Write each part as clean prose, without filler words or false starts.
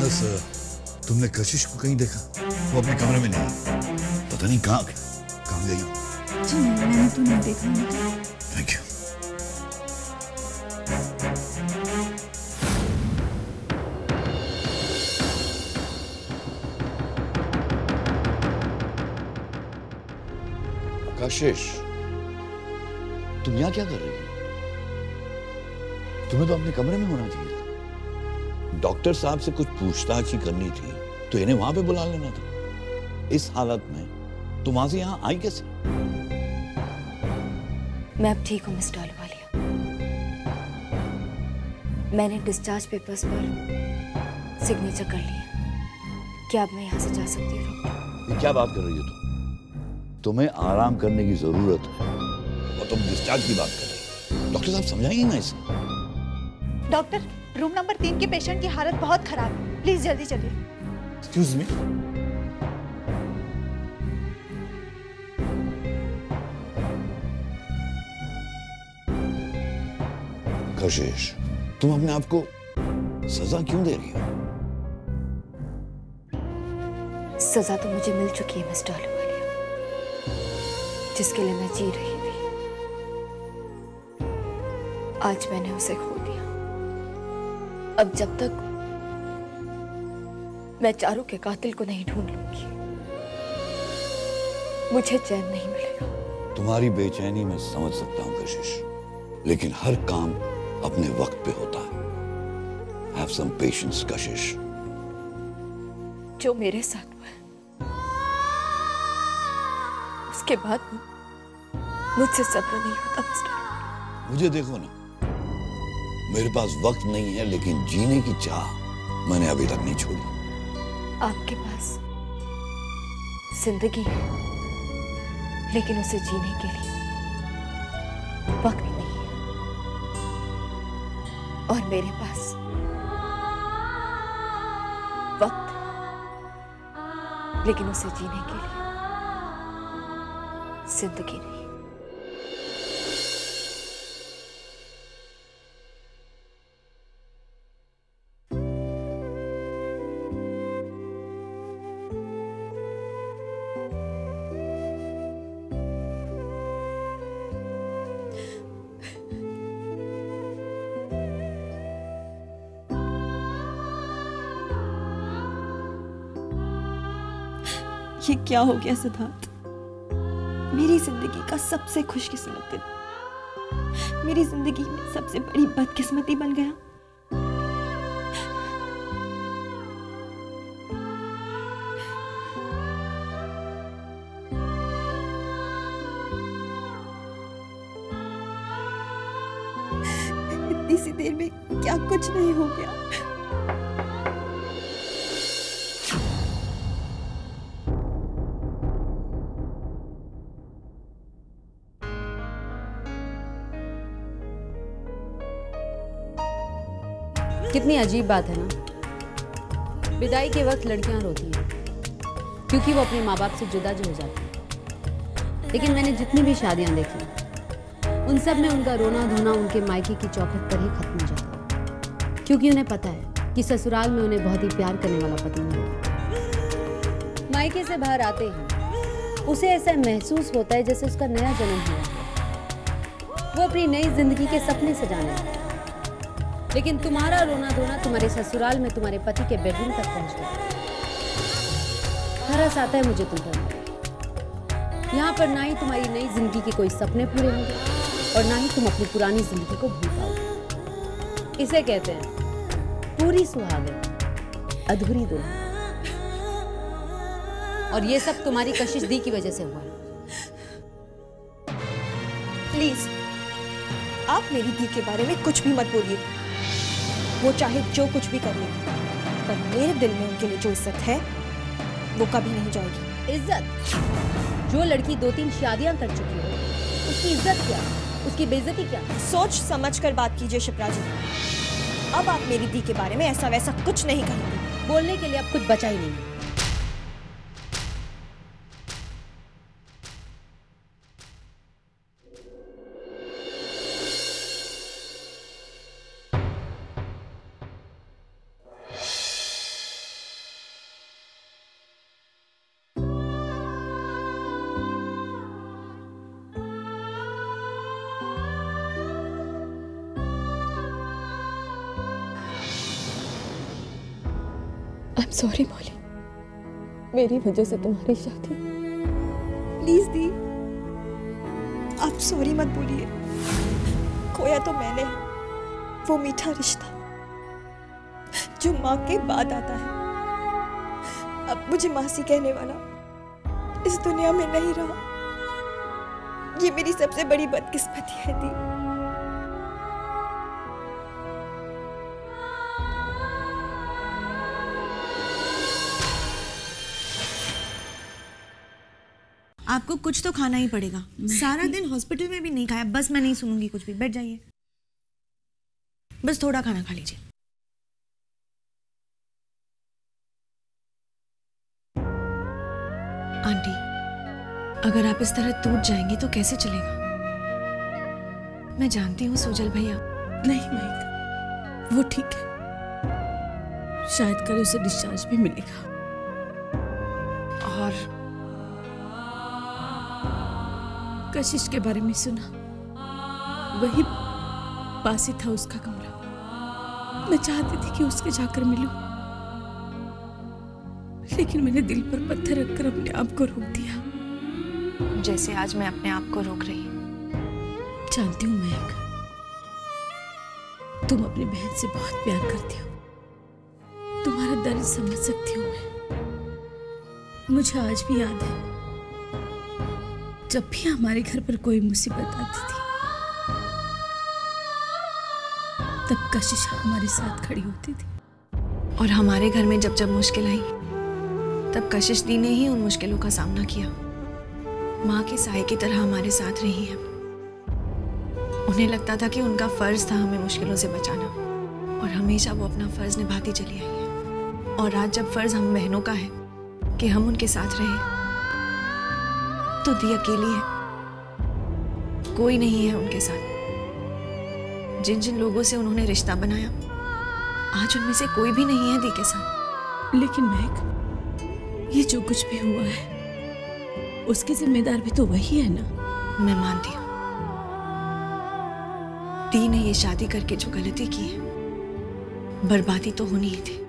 बस तुमने कशिश को कहीं देखा? वो अपने कमरे में नहीं, पता नहीं कहाँ गई हो। जी मैंने तो नहीं देखा। Thank you. कशिश, तुम यहाँ क्या कर रही हो? तुम्हें तो अपने कमरे में होना चाहिए था। डॉक्टर साहब से कुछ पूछताछ ही करनी थी तो इन्हें वहां पे बुला लेना था। इस हालत में तुम वहां से यहाँ आई कैसे? मैं अब ठीक हूँ मिस्टर अहलूवालिया। मैंने डिस्चार्ज पेपर्स पर सिग्नेचर कर लिए। क्या अब मैं यहाँ से जा सकती हूँ डॉक्टर? ये क्या बात कर रही हो तुम? तुम्हें आराम करने की जरूरत है और तुम डिस्चार्ज की बात कर रही हो। डॉक्टर साहब समझाएंगे ना इसे। डॉक्टर, रूम नंबर 3 के पेशेंट की हालत बहुत खराब है, प्लीज जल्दी चलिए। Excuse me. कशिश, तुम अपने आप को सजा क्यों दे रही हो? सजा तो मुझे मिल चुकी है मिस्टर अहलूवालिया, जिसके लिए मैं जी रही थी। आज मैंने उसे खो दिया। अब जब तक मैं चारू के कातिल को नहीं ढूंढ लूंगी, मुझे चैन नहीं मिलेगा। तुम्हारी बेचैनी मैं समझ सकता हूं कशिश, लेकिन हर काम अपने वक्त पे होता है। Have some patience, कशिश। जो मेरे साथ हुआ है, उसके बाद मुझसे सब्र नहीं होता मिस्टर। मुझे देखो ना, मेरे पास वक्त नहीं है लेकिन जीने की चाह मैंने अभी तक नहीं छोड़ी। आपके पास जिंदगी है, लेकिन उसे जीने के लिए वक्त नहीं है। और मेरे पास वक्त, लेकिन उसे जीने के लिए जिंदगी नहीं। ये क्या हो गया सिद्धार्थ? मेरी जिंदगी का सबसे खुशकिस्मत दिन मेरी जिंदगी में सबसे बड़ी बदकिस्मती बन गया। इतनी सी देर में क्या कुछ नहीं हो गया? कितनी अजीब बात है ना, विदाई के वक्त लड़कियां रोती हैं क्योंकि वो अपने माँ बाप से जुदा जो हो जाती हैं। लेकिन मैंने जितनी भी शादियां देखी, उन सब में उनका रोना धोना उनके मायके की चौखट पर ही खत्म हो जाता है, क्योंकि उन्हें पता है कि ससुराल में उन्हें बहुत ही प्यार करने वाला पति मिलेगा। मायके से बाहर आते ही उसे ऐसा महसूस होता है जैसे उसका नया जन्म हुआ है। वो अपनी नई जिंदगी के सपने सजाने लगता है। लेकिन तुम्हारा रोना धोना तुम्हारे ससुराल में तुम्हारे पति के बेडरूम तक पहुंच गया। तरस आता है मुझे तुम पर। यहाँ पर ना ही तुम्हारी नई जिंदगी के कोई सपने पूरे होंगे और ना ही तुम अपनी पुरानी जिंदगी को भूल पाओगे। इसे कहते हैं पूरी सुहागन अधूरी दुल्हन। और ये सब तुम्हारी कशिशदी की वजह से हुआ है। प्लीज आप मेरी दी के बारे में कुछ भी मत बोलिए। वो चाहे जो कुछ भी कर ले, पर मेरे दिल में उनके लिए जो इज्जत है वो कभी नहीं जाएगी। इज्जत? जो लड़की 2-3 शादियां कर चुकी है उसकी इज्जत क्या, उसकी बेइज्जती क्या? सोच समझ कर बात कीजिए शिप्रा जी। अब आप मेरी दी के बारे में ऐसा वैसा कुछ नहीं कहेंगे। बोलने के लिए अब कुछ बचा ही नहीं है। आई एम सॉरी मौली, मेरी वजह से तुम्हारी शादी। प्लीज दी, आप सॉरी मत बोलिए। खोया तो मैंने वो मीठा रिश्ता जो माँ के बाद आता है। अब मुझे मासी कहने वाला इस दुनिया में नहीं रहा। ये मेरी सबसे बड़ी बदकिस्मती है दी। आपको कुछ तो खाना ही पड़ेगा। सारा दिन हॉस्पिटल में भी नहीं खाया। बस मैं नहीं सुनूंगी कुछ भी, बैठ जाइए। बस थोड़ा खाना खा लीजिए। आंटी, अगर आप इस तरह टूट जाएंगी तो कैसे चलेगा? मैं जानती हूँ सुजल भैया। नहीं महक, वो ठीक है, शायद कल उसे डिस्चार्ज भी मिलेगा। और कशिश के बारे में सुना, वही पास ही था उसका कमरा। मैं चाहती थी कि उसके जाकर मिलूं, लेकिन मैंने दिल पर पत्थर रखकर अपने आप को रोक दिया, जैसे आज मैं अपने आप को रोक रही हूँ। जानती हूँ महक, तुम अपनी बहन से बहुत प्यार करती हो, तुम्हारा दर्द समझ सकती हूँ मैं। मुझे आज भी याद है जब भी हमारे घर पर कोई मुसीबत आती थी, तब कशिश हमारे साथ खड़ी होती थी। और हमारे घर में जब जब मुश्किल आई, तब कशिश दी ने ही उन मुश्किलों का सामना किया। माँ के साए की तरह हमारे साथ रही है। उन्हें लगता था कि उनका फर्ज था हमें मुश्किलों से बचाना, और हमेशा वो अपना फर्ज निभाती चली आई है। और आज जब फर्ज हम बहनों का है कि हम उनके साथ रहें, तो दी अकेली है, कोई नहीं है उनके साथ। जिन जिन लोगों से उन्होंने रिश्ता बनाया, आज उनमें से कोई भी नहीं है दी के साथ। लेकिन महक, ये जो कुछ भी हुआ है, उसकी जिम्मेदार भी तो वही है ना। मैं मानती हूँ, दी ने ये शादी करके जो गलती की है, बर्बादी तो होनी ही थी।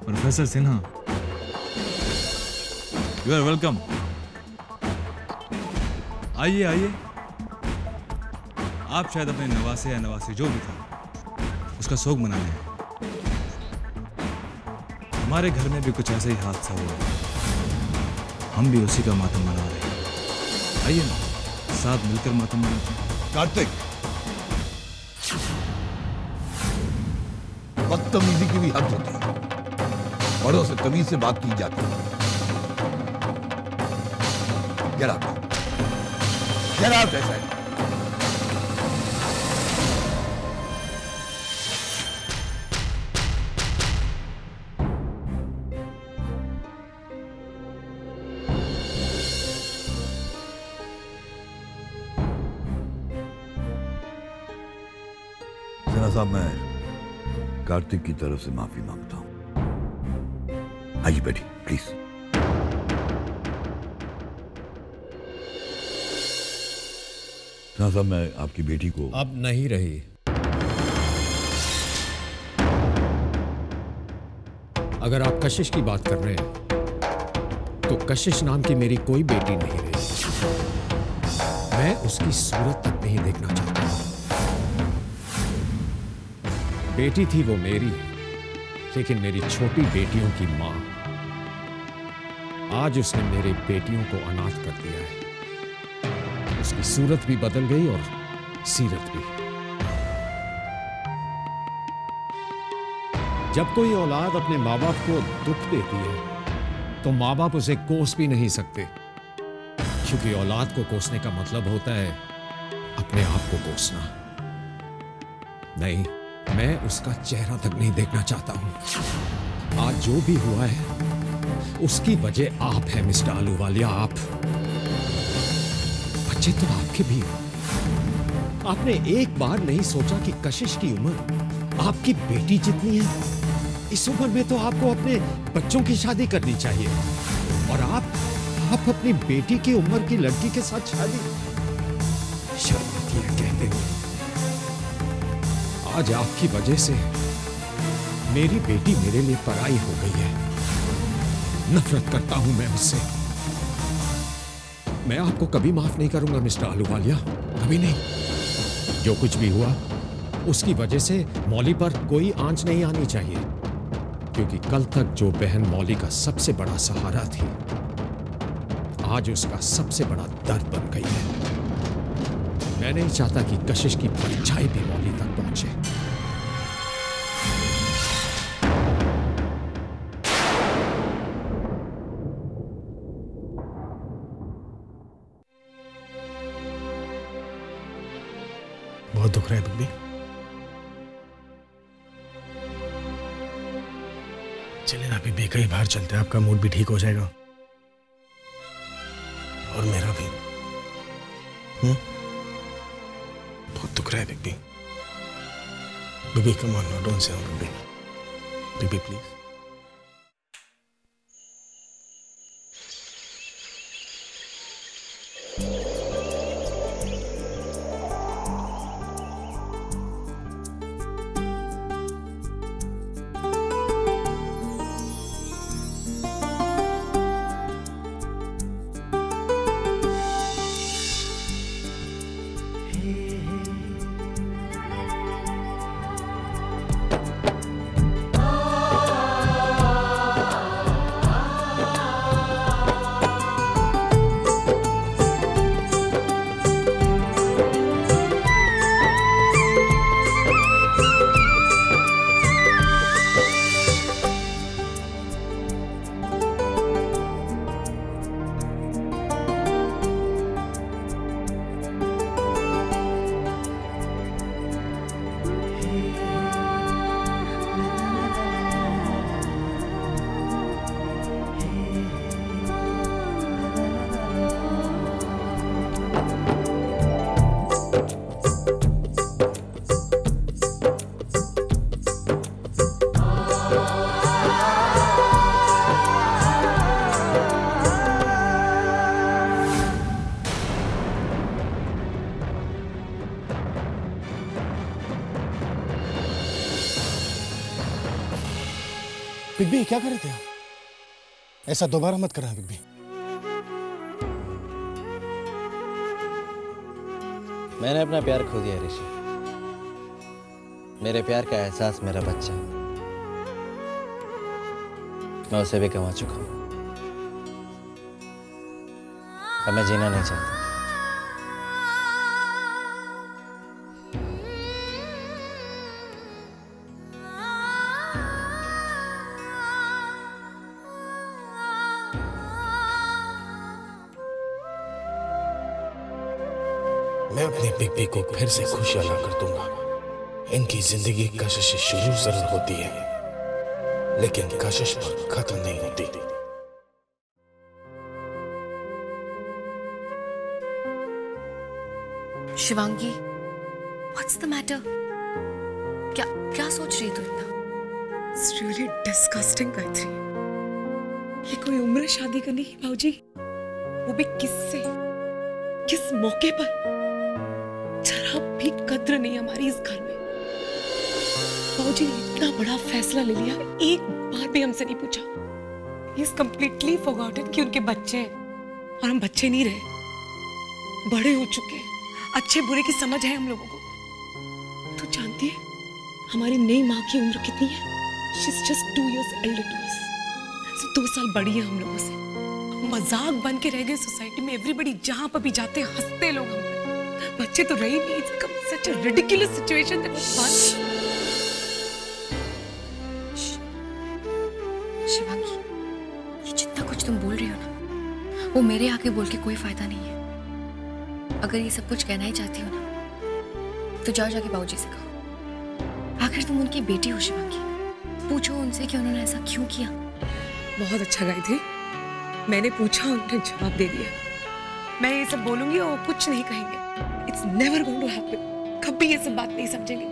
Professor Sinha, you are welcome. आइए आइए। आप शायद अपने नवासे या नवासी जो भी था उसका शोक मना रहे हैं। हमारे घर में भी कुछ ऐसा ही हादसा हुआ, हम भी उसी का मातम मना रहे हैं। आइए ना, साथ मिलकर मातम मनाते हैं। कार्तिक, बदतमीजी की भी हद होती है। बड़ों से तमीज से बात की जाती है। Get out. Get out, I said. Sinha साहब, मैं कार्तिक की तरफ से माफी मांगता हूं। आइए बैठिए प्लीज। साहब, मैं आपकी बेटी को अब नहीं रही। अगर आप कशिश की बात कर रहे हैं, तो कशिश नाम की मेरी कोई बेटी नहीं रही। मैं उसकी सूरत तक नहीं देखना चाहता। बेटी थी वो मेरी, लेकिन मेरी छोटी बेटियों की मां। आज उसने मेरे बेटियों को अनाथ कर दिया है। उसकी सूरत भी बदल गई और सीरत भी। जब कोई औलाद अपने माँ बाप को दुख देती है, तो माँ बाप उसे कोस भी नहीं सकते, क्योंकि औलाद को कोसने का मतलब होता है अपने आप को कोसना। नहीं, मैं उसका चेहरा तक नहीं देखना चाहता हूं। आज जो भी हुआ है, उसकी वजह आप है मिस्टर आलूवालिया। आप बच्चे तो आपके भी हो। आपने एक बार नहीं सोचा कि कशिश की उम्र आपकी बेटी जितनी है, इस उम्र में तो आपको अपने बच्चों की शादी करनी चाहिए, और आप अपनी बेटी की उम्र की लड़की के साथ शादी। शर्म आती है कहते हुए। आज आपकी वजह से मेरी बेटी मेरे लिए पराई हो गई है। नफरत करता हूं मैं उससे। मैं आपको कभी माफ नहीं करूंगा मिस्टर आलूवालिया, कभी नहीं। जो कुछ भी हुआ उसकी वजह से मौली पर कोई आंच नहीं आनी चाहिए, क्योंकि कल तक जो बहन मौली का सबसे बड़ा सहारा थी, आज उसका सबसे बड़ा दर्द बन गई है। मैं नहीं चाहता कि कशिश की परछाई भी मौली तक पहुंचे। बहुत दुख रहा है बिग्बी। चले ना बिग्बी, कहीं बाहर चलते हैं, आपका मूड भी ठीक हो जाएगा और मेरा भी। बहुत दुख रहा है बिग्बी। बिग्बी come on, don't say बिग्बी। बिग्बी please. बिग्बी क्या कर रहे थे आप? ऐसा दोबारा मत करना बिग्बी। मैंने अपना प्यार खो दिया ऋषि। मेरे प्यार का एहसास मेरा बच्चा, मैं उसे भी गंवा चुका हूं। अब मैं जीना नहीं चाहता। मैं अपनी बिग्बी को फिर से खुशियां ला कर दूंगा। इनकी जिंदगी कशिश से शुरू जरूर होती है, लेकिन कशिश पर खत्म नहीं होती। Shivangi, what's the matter? क्या सोच रही तू इतना? It's really disgusting, Gayatri. ये कोई उम्र शादी करने की भाऊजी, वो भी किससे, किस मौके पर? जरा भी कद्र नहीं हमारी इस घर में। भाऊजी ने इतना बड़ा फैसला ले लिया, एक बार भी हमसे नहीं पूछा। He is completely forgotten कि उनके बच्चे हैं और हम बच्चे नहीं रहे, बड़े हो चुके हैं। अच्छे बुरे की समझ है हम लोगों को। तू जानती है हमारी नई माँ की उम्र कितनी है? She's just 2 years elder to us. 2 साल बड़ी है हम लोगों से। मजाक बन के रह गए सोसाइटी में। एवरीबडी जहां पर भी जाते हंसते लोग हम पे। बच्चे तो रहे नहीं। It's become such a ridiculous situation that Shivangi, ये जितना कुछ तुम बोल रही हो ना, वो मेरे आके बोल के कोई फायदा नहीं है। अगर ये सब कुछ कहना ही चाहती हो ना, तो जाओ जाके बाबूजी से कहो। आखिर तुम उनकी बेटी हो शिवांगी, पूछो उनसे कि उन्होंने ऐसा क्यों किया। बहुत अच्छा गाई थी। मैंने पूछा, उन्होंने जवाब दे दिया। मैं ये सब बोलूंगी और कुछ नहीं कहेंगे। It's never going to happen। कभी ये सब बात नहीं समझेंगे।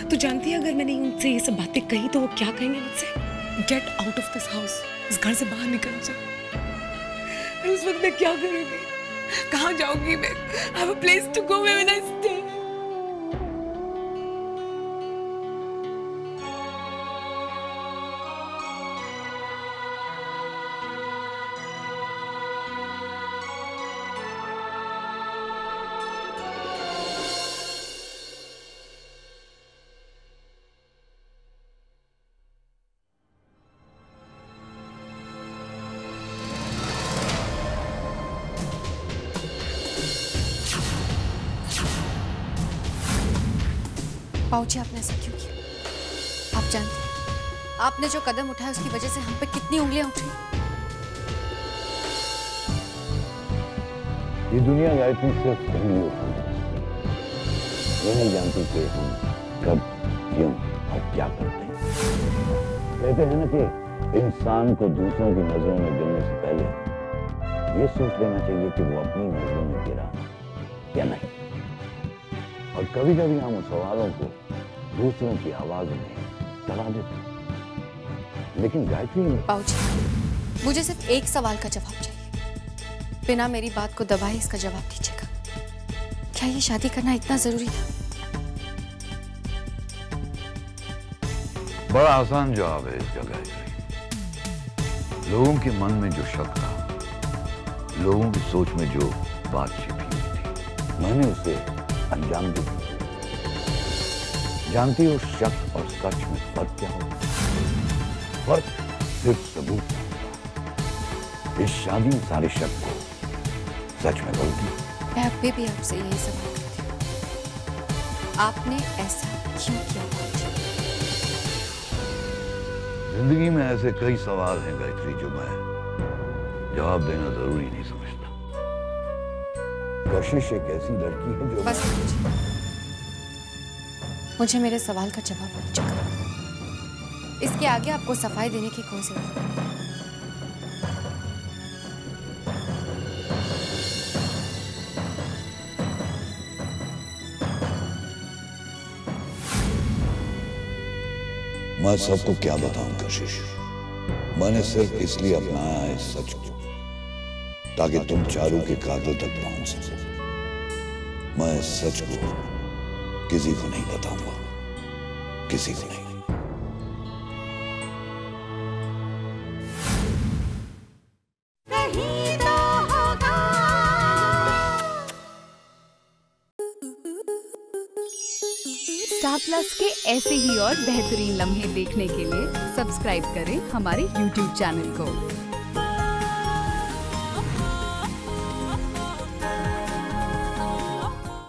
तू जानती है अगर मैंने उनसे ये सब बातें कही तो वो क्या कहेंगे मुझसे? Get out of this house, इस घर से बाहर निकल जा। उस वक्त मैं क्या करूंगी? कहाँ जाऊंगी मैं? I have a place to go, where will I stay? बाबूजी, आपने ऐसा क्यों किया? आप जानते हैं आपने जो कदम उठाया उसकी वजह से हम पे कितनी उंगलियां उठी। ये दुनिया गायत्री सिर्फ पहली होती है। ये नहीं जानती कि हम कब क्यों और क्या करते हैं। कहते हैं ना कि इंसान को दूसरों की नजरों में गिरने से पहले ये सोच लेना चाहिए कि वो अपनी नजरों में गिरा या नहीं। और कभी कभी हम उस सवालों को दूसरों की आवाज में दबा देते हैं। लेकिन गायत्री, बाबूजी, मुझे सिर्फ एक सवाल का जवाब चाहिए। बिना मेरी बात को दबाए इसका जवाब दीजिएगा। क्या ये शादी करना इतना जरूरी था? बड़ा आसान जवाब है इसका गायत्री। लोगों के मन में जो शक था, लोगों की सोच में जो बात छिपी हुई थी, मैंने उसे अंजाम दी। जानती हो शक और सच में फर्क क्या होता है? फर्क सिर्फ सबूत होता है। इस शादी में सारे शक को सच में बदल दिया। मैं अभी भी आपसे यही सवाल करती हूँ, आपने ऐसा क्यों किया? जिंदगी में ऐसे कई सवाल हैं गायत्री जो मैं जवाब देना जरूरी नहीं समझता। कशिश एक ऐसी लड़की है जो बस मुझे मेरे सवाल का जवाब मिल चुका। इसके आगे आपको सफाई देने की कोई जरूरत नहीं। मैं सबको क्या बताऊं कशिश। मैंने सिर्फ इसलिए अपनाया है सच को ताकि तुम चारू के कातिल तक पहुंच सको। मैं सच को किसी को नहीं बताऊंगा, किसी को नहीं। स्टार प्लस के ऐसे ही और बेहतरीन लम्हे देखने के लिए सब्सक्राइब करें हमारे YouTube चैनल को।